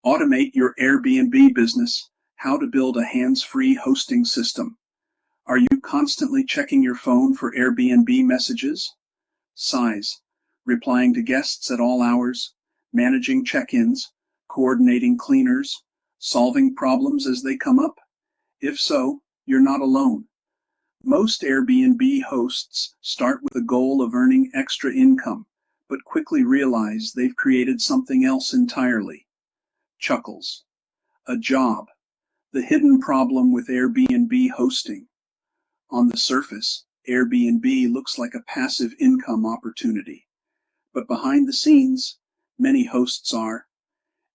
Automate your Airbnb business. How to build a hands-free hosting system. Are you constantly checking your phone for Airbnb messages? Size. Replying to guests at all hours, managing check-ins, coordinating cleaners, solving problems as they come up? If so, you're not alone. Most Airbnb hosts start with the goal of earning extra income, but quickly realize they've created something else entirely. Chuckles. A job. The hidden problem with Airbnb hosting. On the surface, Airbnb looks like a passive income opportunity. But behind the scenes, many hosts are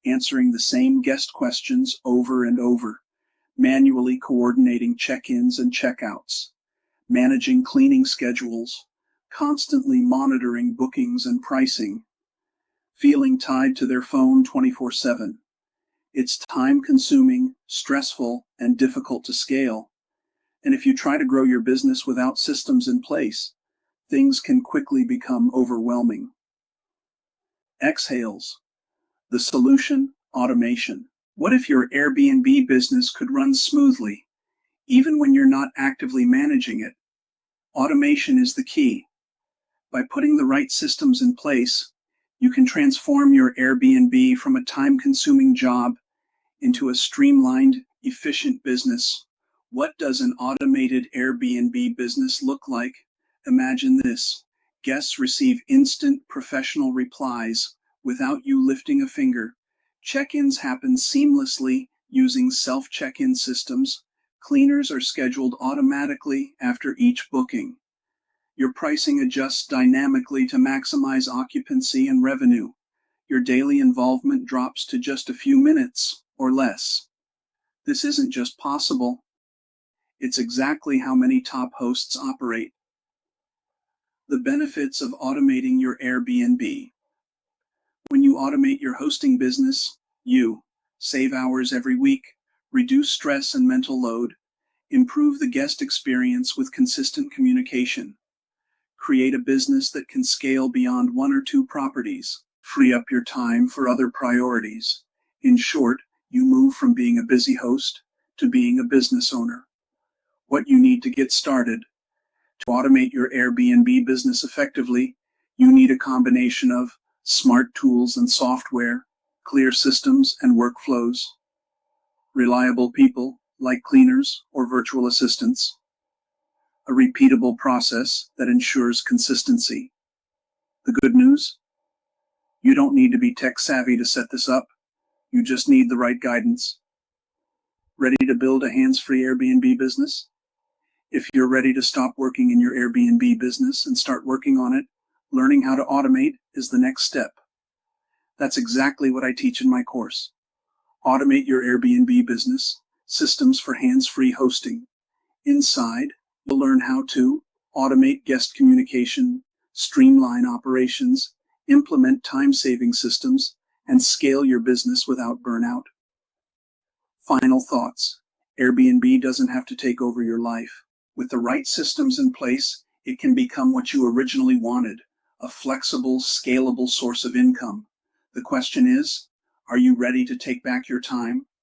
answering the same guest questions over and over, manually coordinating check-ins and check-outs, managing cleaning schedules, constantly monitoring bookings and pricing, feeling tied to their phone 24/7. It's time-consuming, stressful, and difficult to scale. And if you try to grow your business without systems in place, things can quickly become overwhelming. Exhales. The solution: automation. What if your Airbnb business could run smoothly, even when you're not actively managing it? Automation is the key. By putting the right systems in place, you can transform your Airbnb from a time-consuming job into a streamlined, efficient business. What does an automated Airbnb business look like? Imagine this. Guests receive instant professional replies without you lifting a finger. Check-ins happen seamlessly using self-check-in systems. Cleaners are scheduled automatically after each booking. Your pricing adjusts dynamically to maximize occupancy and revenue. Your daily involvement drops to just a few minutes or less. This isn't just possible. It's exactly how many top hosts operate. The benefits of automating your Airbnb. When you automate your hosting business, you save hours every week, reduce stress and mental load, improve the guest experience with consistent communication, create a business that can scale beyond 1 or 2 properties, free up your time for other priorities. In short, you move from being a busy host to being a business owner. What you need to get started. To automate your Airbnb business effectively, you need a combination of smart tools and software, clear systems and workflows, reliable people like cleaners or virtual assistants, a repeatable process that ensures consistency. The good news? You don't need to be tech savvy to set this up. You just need the right guidance. Ready to build a hands-free Airbnb business? If you're ready to stop working in your Airbnb business and start working on it, learning how to automate is the next step. That's exactly what I teach in my course. Automate your Airbnb business, systems for hands-free hosting. Inside, you'll learn how to automate guest communication, streamline operations, implement time-saving systems, and scale your business without burnout. Final thoughts. Airbnb doesn't have to take over your life. With the right systems in place, it can become what you originally wanted, a flexible, scalable source of income. The question is, are you ready to take back your time,